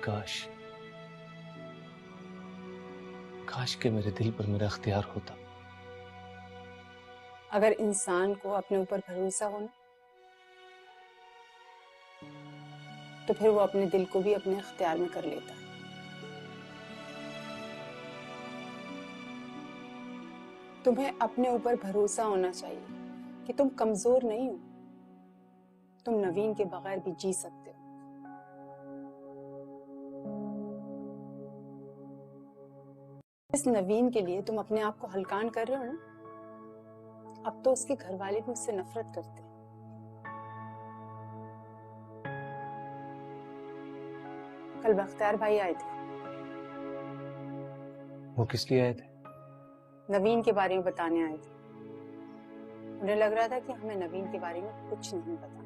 काश काश के मेरे दिल पर मेरा अख्तियार होता। अगर इंसान को अपने ऊपर भरोसा हो ना, तो फिर वो अपने दिल को भी अपने अख्तियार में कर लेता है। तुम्हें अपने ऊपर भरोसा होना चाहिए कि तुम कमजोर नहीं हो। तुम नवीन के बगैर भी जी सकते हो। इस नवीन के लिए तुम अपने आप को हल्कान कर रहे हो ना। अब तो उसके घर वाले भी उससे नफरत करते हैं। कल बख्तियार भाई आए थे। वो किस लिए आए थे? नवीन के बारे में बताने आए थे। उन्हें लग रहा था कि हमें नवीन के बारे में कुछ नहीं पता।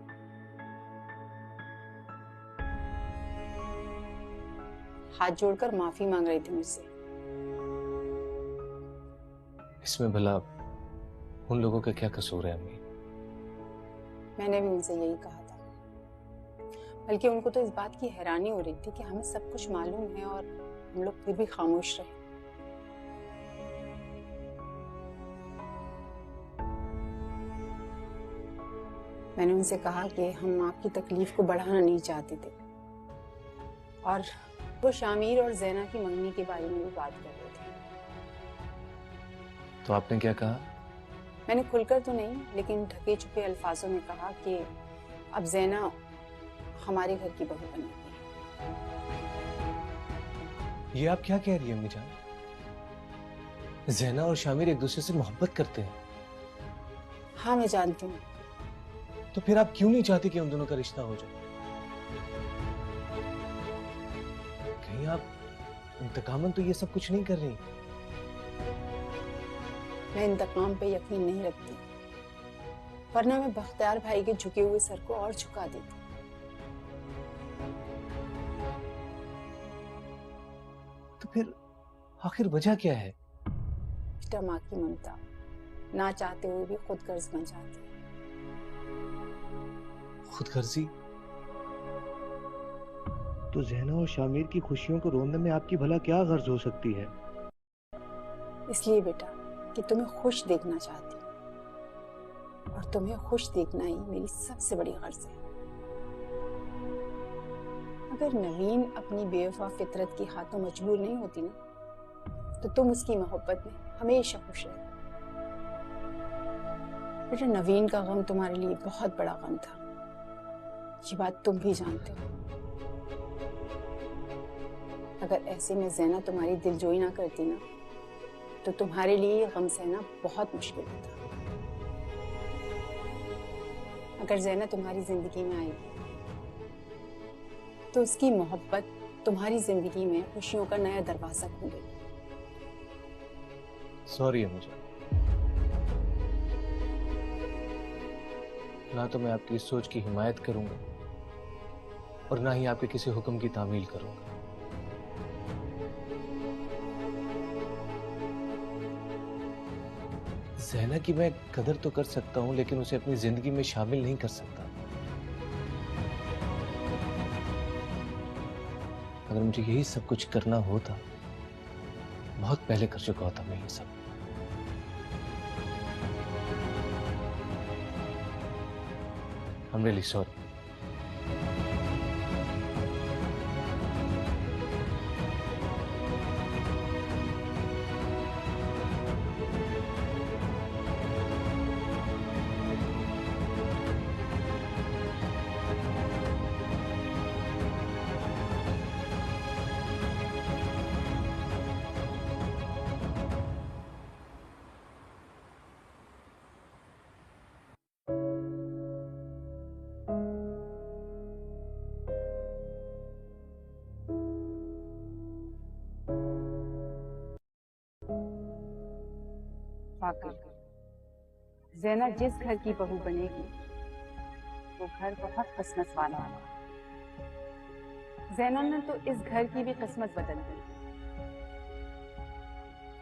हाथ जोड़कर माफी मांग रहे थे मुझसे। इसमें भला उन लोगों का क्या कसूर है अम्मी? मैंने भी उनसे यही कहा था, बल्कि उनको तो इस बात की हैरानी हो रही थी कि हमें सब कुछ मालूम है और हम लोग फिर भी खामोश रहे। मैंने उनसे कहा कि हम आपकी तकलीफ को बढ़ाना नहीं चाहते थे, और वो शामिर और जैना की मंगनी के बारे में भी बात कर रहे थे। तो आपने क्या कहा? मैंने खुलकर तो नहीं, लेकिन ढके छुपे अल्फाजों में कहा कि अब जैना हमारे घर की बहू बनेगी। ये आप क्या कह रही है अम्मी जान? जैना और शामिर एक दूसरे से मोहब्बत करते हैं? हाँ, मैं जानती हूँ। तो फिर आप क्यों नहीं चाहती कि उन दोनों का रिश्ता हो जाए? कहीं आप इंतकामन तो ये सब कुछ नहीं कर रही? मैं इंतकाम पे यकीन नहीं रखती, वरना मैं बख्तियार भाई के झुके हुए सर को और झुका देती। तो फिर आखिर वजह क्या है? बेटा, माँ की ममता ना चाहते हुए भी खुद गर्ज बन जाती है। खुदगर्जी? तो ज़ैना और शामिर की खुशियों को रोकने में आपकी भला क्या गर्ज हो सकती है? इसलिए बेटा कि तुम्हें खुश देखना चाहती हूँ, और तुम्हें खुश देखना ही मेरी सबसे बड़ी गर्ज है। अगर नवीन अपनी बेवफा फितरत की हाथों मजबूर नहीं होती ना, तो तुम उसकी मोहब्बत में हमेशा खुश रहती। बेटा, नवीन का गम तुम्हारे लिए बहुत बड़ा गम था, ये बात तुम भी जानते हो। अगर ऐसे में ज़ैना तुम्हारी दिलजोई ना करती ना, तो तुम्हारे लिए ये गम सहना बहुत मुश्किल होता। अगर ज़ैना तुम्हारी जिंदगी में आई, तो उसकी मोहब्बत तुम्हारी जिंदगी में खुशियों का नया दरवाजा खोलेगी। सॉरी है मुझे, ना तो मैं आपकी इस सोच की हिमायत करूंगा और ना ही आपके किसी हुक्म की तामील करूंगा। ज़ैना की मैं कदर तो कर सकता हूं, लेकिन उसे अपनी जिंदगी में शामिल नहीं कर सकता। अगर मुझे यही सब कुछ करना होता, बहुत पहले कर चुका होता मैं ये सब। I'm really sorry. वाकई ज़ैना जिस घर की बहू बनेगी, वो घर बहुत किस्मत वाला होगा। ज़ैना ने तो इस घर की भी किस्मत बदल दी,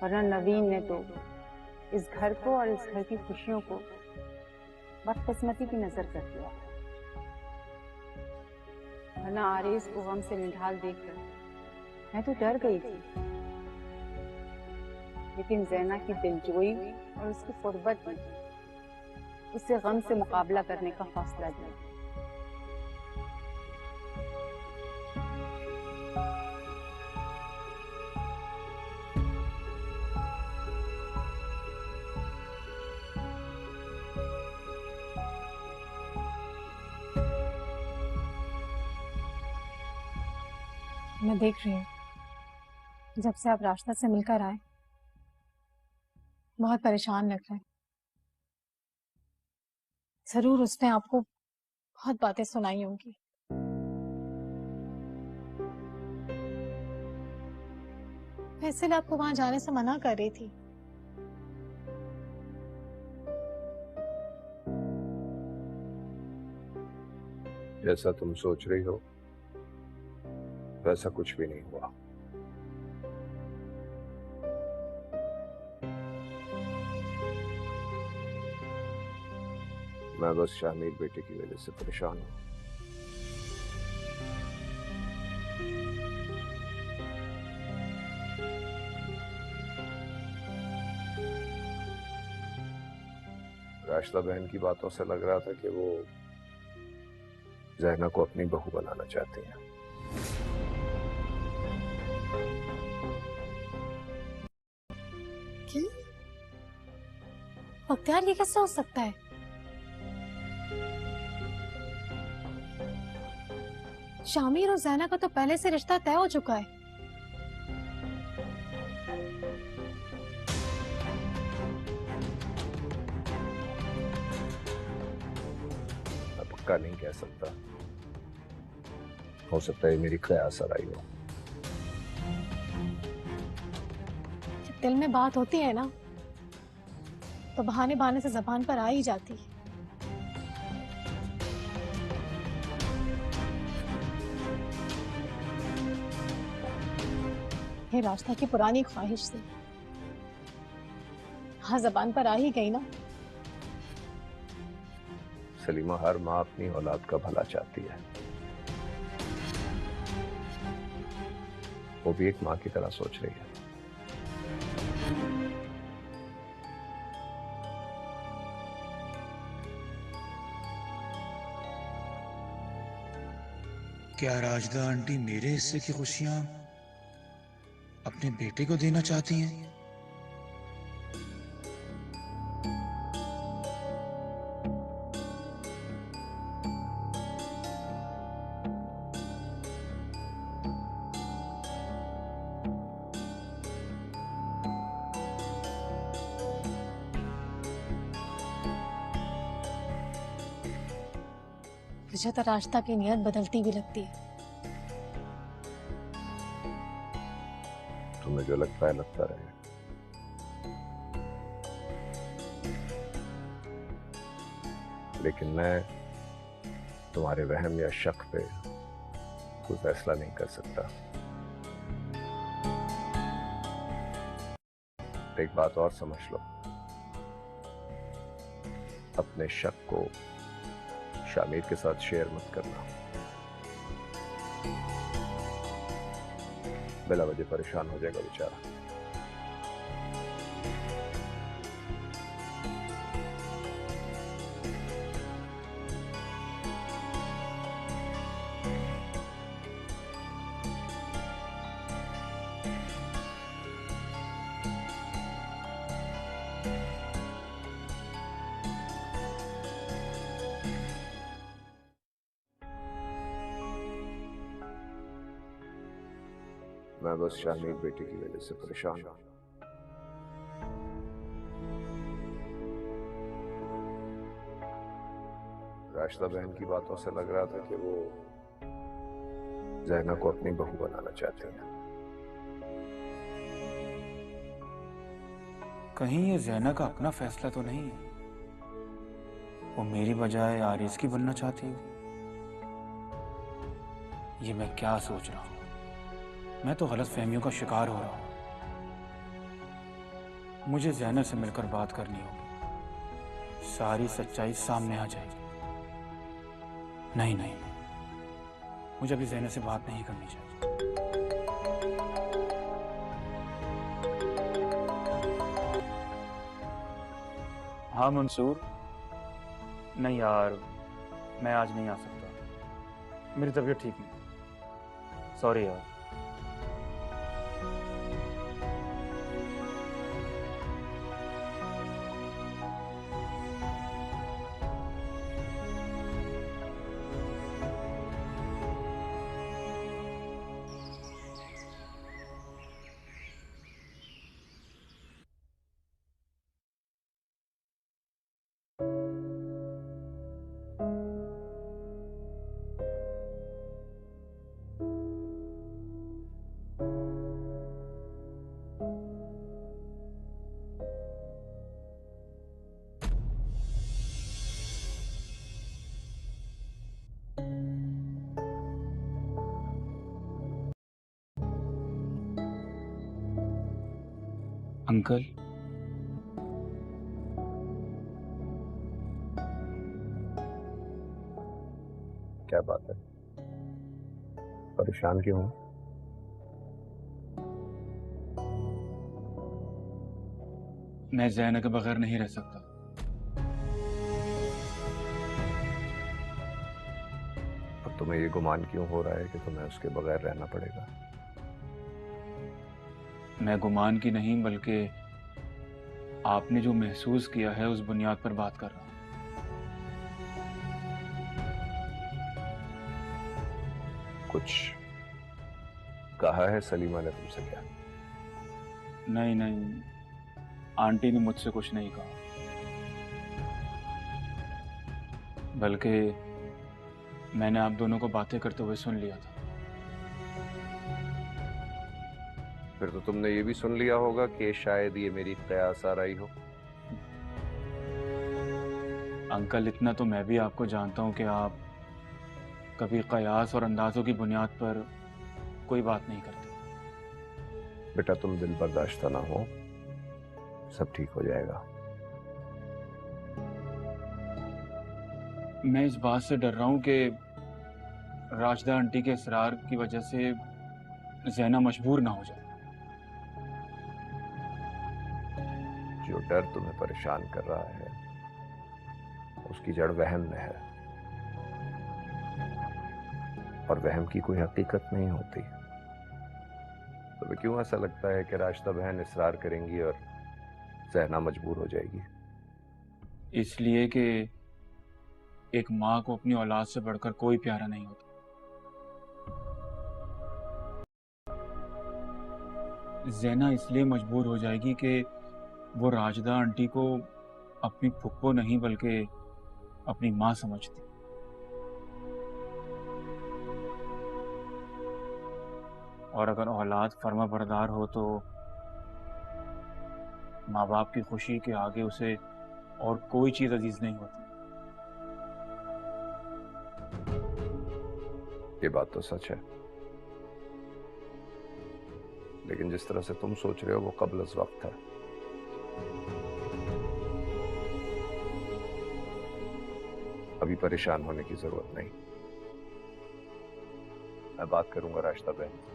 वरना नवीन ने तो इस घर को और इस घर की खुशियों को बदकिस्मती की नजर कर दिया। वरना आरेज को गम से निढाल देखकर मैं तो डर गई थी, लेकिन ज़ैना की दिलजोई और उसकी कुर्बत ने उसे गम से मुकाबला करने का हौसला दिया। मैं देख रही हूँ, जब से आप रास्ता से मिलकर आए बहुत परेशान लग रहे हैं। जरूर उसने आपको बहुत बातें सुनाई होंगी। मैं इसलिए आपको वहां जाने से मना कर रही थी। जैसा तुम सोच रही हो वैसा कुछ भी नहीं हुआ। मैं बस शामिर बेटे की वजह से परेशान हूं। राशिदा बहन की बातों से लग रहा था कि वो ज़हना को अपनी बहू बनाना चाहती हैं। बख्तियार, ये कैसे हो सकता है? शामिर और ज़ैना का तो पहले से रिश्ता तय हो चुका है। मैं पक्का नहीं कह सकता, हो सकता है मेरी ख्यास आ रही हो। जब दिल में बात होती है ना तो बहाने बहाने से जबान पर आ ही जाती है। ये रास्ता की पुरानी ख्वाहिश से हाँ जबान पर आ ही गई ना। सलीमा, हर माँ अपनी औलाद का भला चाहती है, वो भी एक माँ की तरह सोच रही है। क्या राजदा आंटी मेरे हिस्से की खुशियां अपने बेटे को देना चाहती हैं? मुझे तो रास्ता की नियत बदलती भी लगती है। तुम्हें जो लगता है लगता रहे। लेकिन मैं तुम्हारे वहम या शक पे कोई फैसला नहीं कर सकता। एक बात और समझ लो, अपने शक को शामिर के साथ शेयर मत करना। बिला वजह परेशान हो जाएगा बेचारा। मैं बस शामिर बेटे की वजह से परेशान हूं। राशिदा बहन की बातों से लग रहा था कि वो ज़हना को अपनी बहू बनाना चाहते हैं। कहीं ये ज़ैना का अपना फैसला तो नहीं है? वो मेरी बजाय आरिस की बनना चाहती है। ये मैं क्या सोच रहा हूं? मैं तो गलत फहमियों का शिकार हो रहा हूं। मुझे ज़ैना से मिलकर बात करनी होगी, सारी सच्चाई सामने आ जाएगी। नहीं, मुझे अभी ज़ैना से बात नहीं करनी चाहिए। हाँ मंसूर, नहीं यार, मैं आज नहीं आ सकता, मेरी तबीयत ठीक नहीं। सॉरी यार। अंकल, क्या बात है, परेशान क्यों हो? मैं ज़ैना के बगैर नहीं रह सकता। अब तुम्हें ये गुमान क्यों हो रहा है कि तुम्हें उसके बगैर रहना पड़ेगा? मैं गुमान की नहीं, बल्कि आपने जो महसूस किया है उस बुनियाद पर बात कर रहा हूँ। कुछ कहा है सलीमा ने तुमसे क्या? नहीं नहीं, आंटी ने मुझसे कुछ नहीं कहा, बल्कि मैंने आप दोनों को बातें करते हुए सुन लिया था। फिर तो तुमने ये भी सुन लिया होगा कि शायद ये मेरी कयास आराई हो। अंकल, इतना तो मैं भी आपको जानता हूँ कि आप कभी कयास और अंदाजों की बुनियाद पर कोई बात नहीं करते। बेटा, तुम दिल बर्दाश्त ना हो, सब ठीक हो जाएगा। मैं इस बात से डर रहा हूँ कि राशिदा आंटी के इसरार की वजह से ज़ैना मजबूर ना हो जाए। जो डर तुम्हें परेशान कर रहा है उसकी जड़ वहम में है, और वहम की कोई हकीकत नहीं होती। तुम्हें क्यों ऐसा लगता है कि राशिदा बहन इसरार करेंगी और ज़ैना मजबूर हो जाएगी? इसलिए कि एक माँ को अपनी औलाद से बढ़कर कोई प्यारा नहीं होता। ज़ैना इसलिए मजबूर हो जाएगी कि वो राशिदा आंटी को अपनी फुप्पो नहीं बल्कि अपनी माँ समझती। और अगर औलाद फर्मा बरदार हो तो माँ बाप की खुशी के आगे उसे और कोई चीज अजीज नहीं होती। ये बात तो सच है, लेकिन जिस तरह से तुम सोच रहे हो वो कब्ल अज़ वक्त है। अभी परेशान होने की जरूरत नहीं। मैं बात करूंगा राशिदा बहन से।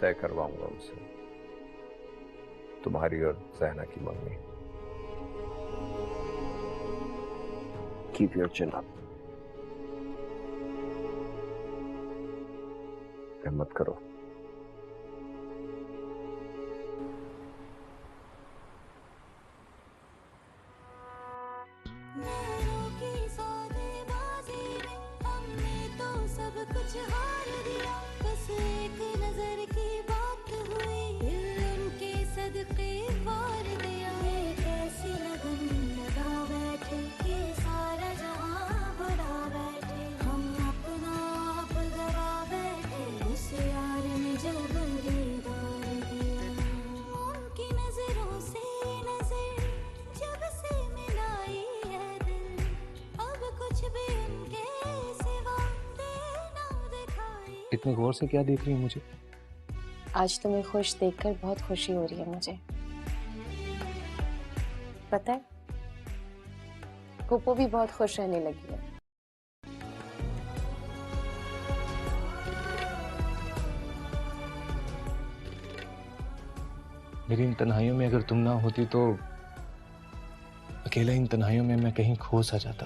तय करवाऊंगा उनसे तुम्हारी और ज़ैना की मंगनी। कीप योर चिन अप, हिम्मत करो। इतने गौर से क्या देख रही है मुझे? आज तुम्हें खुश देखकर बहुत खुशी हो रही है मुझे। पता है, पुप्पो भी बहुत खुश रहने लगी है। मेरी इन तन्हाइयों में अगर तुम ना होती तो अकेला इन तन्हाइयों में मैं कहीं खो सा जाता।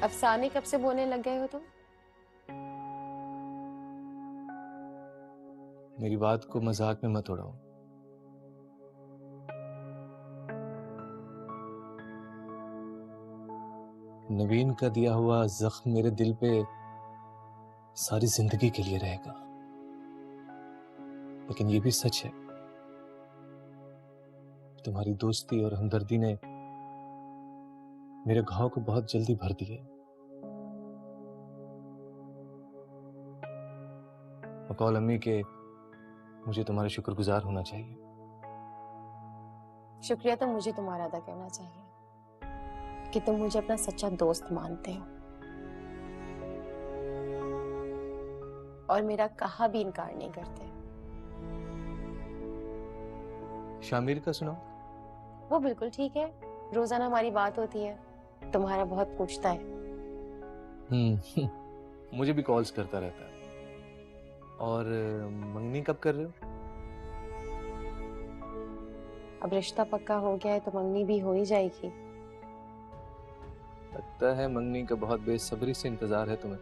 अफसाने कब से बोलने लग गए हो तुम? मेरी बात को मजाक में मत उड़ाओ। नवीन का दिया हुआ जख्म मेरे दिल पे सारी जिंदगी के लिए रहेगा। लेकिन ये भी सच है, तुम्हारी दोस्ती और हमदर्दी ने मेरे घाव को बहुत जल्दी भर दिया। मकौल अम्मी के मुझे तुम्हारा शुक्रगुजार होना चाहिए। शुक्रिया तो मुझे तुम्हारा अदा करना चाहिए कि तुम मुझे अपना सच्चा दोस्त मानते हो और मेरा कहा भी इनकार नहीं करते। शामिर का सुनाओ। वो बिल्कुल ठीक है, रोजाना हमारी बात होती है, तुम्हारा बहुत पूछता है। मुझे भी कॉल्स करता रहता है। और मंगनी कब कर रहे हो? अब रिश्ता पक्का हो गया है तो मंगनी भी हो ही जाएगी। लगता है मंगनी का बहुत बेसब्री से इंतजार है तुम्हें।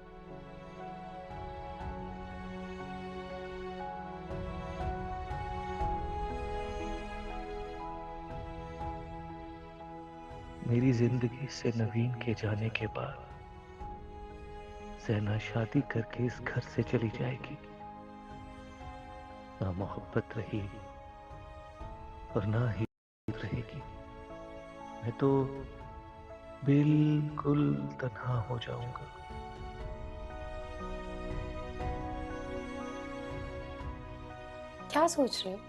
मेरी जिंदगी से नवीन के जाने के बाद ज़ैना शादी करके इस घर से चली जाएगी। ना मोहब्बत रही और ना ही रहेगी। मैं तो बिल्कुल तन्हा हो जाऊंगा। क्या सोच रहे हो?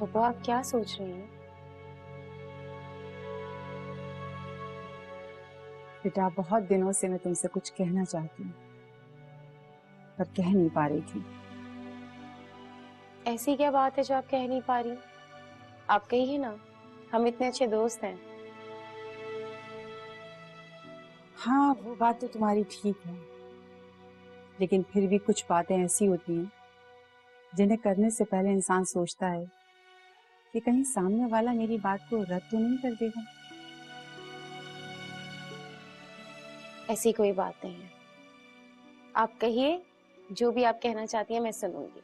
पापा आप क्या सोच रही हैं? बेटा, बहुत दिनों से मैं तुमसे कुछ कहना चाहती हूँ पर कह नहीं पा रही थी। ऐसी क्या बात है जो आप कह नहीं पा रही? आप कहिए ना, हम इतने अच्छे दोस्त हैं। हाँ, वो बात तो तुम्हारी ठीक है, लेकिन फिर भी कुछ बातें ऐसी होती हैं जिन्हें करने से पहले इंसान सोचता है कि कहीं सामने वाला मेरी बात को रद्द तो नहीं कर देगा। ऐसी कोई बात नहीं है, आप कहिए, जो भी आप कहना चाहती हैं मैं सुनूंगी।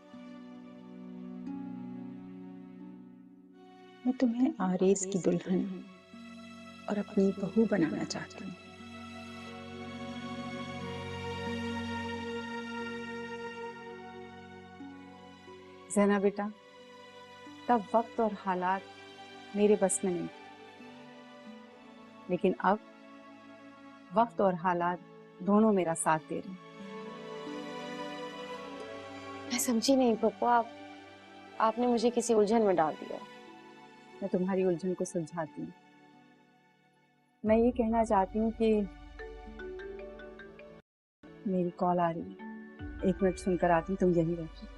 मैं तुम्हें आरेज की दुल्हन और अपनी बहू बनाना चाहती हूँ। ज़ैना बेटा, तब वक्त और हालात मेरे बस में नहीं, लेकिन अब वक्त और हालात दोनों मेरा साथ दे रहे हैं। मैं समझी नहीं पप्पू, आपने मुझे किसी उलझन में डाल दिया। मैं तुम्हारी उलझन को सुलझाती हूँ। मैं ये कहना चाहती हूँ कि मेरी कॉल आ रही है, 1 मिनट सुनकर आती हूँ, तुम यहीं रहो।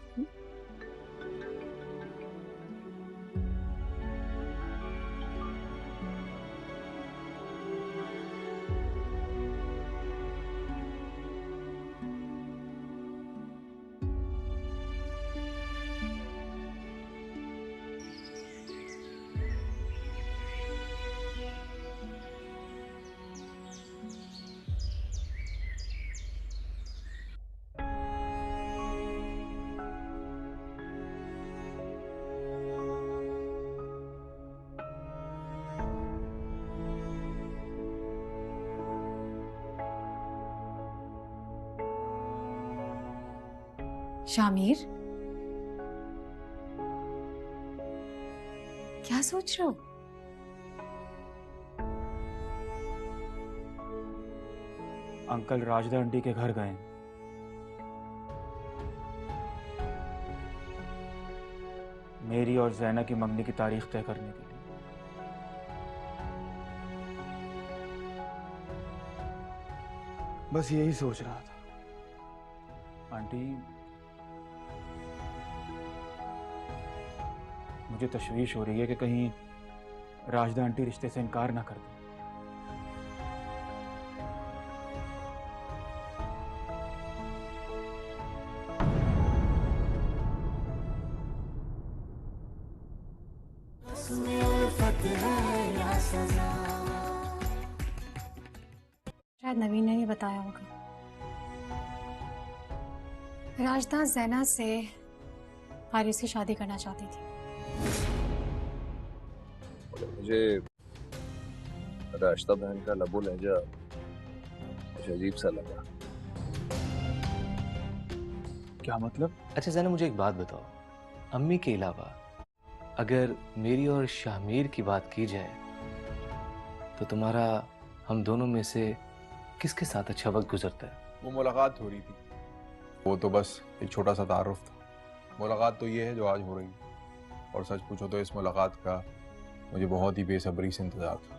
शामिर, क्या सोच रहे हो? अंकल राजदा आंटी के घर गए हैं। मेरी और जैना की मंगनी की तारीख तय करने के लिए। बस यही सोच रहा था। आंटी, मुझे तशवीश हो रही है कि कहीं राजदा आंटी रिश्ते से इनकार ना कर दें। शायद नवीन ने नहीं बताया होगा, राजदा जैना से हारिस की शादी करना चाहती थी। मुझे राशिदा बहन का लबो लहजा कुछ अजीब सा लगा। क्या मतलब? अच्छा जैना, मुझे एक बात बताओ, अम्मी के अलावा अगर मेरी और शाहमीर की बात की जाए तो तुम्हारा हम दोनों में से किसके साथ अच्छा वक्त गुजरता है? वो मुलाकात हो रही थी, वो तो बस एक छोटा सा तारुफ था। मुलाकात तो ये है जो आज हो रही है, और सच पूछो तो इस मुलाकात का मुझे बहुत ही बेसब्री से इंतजार था।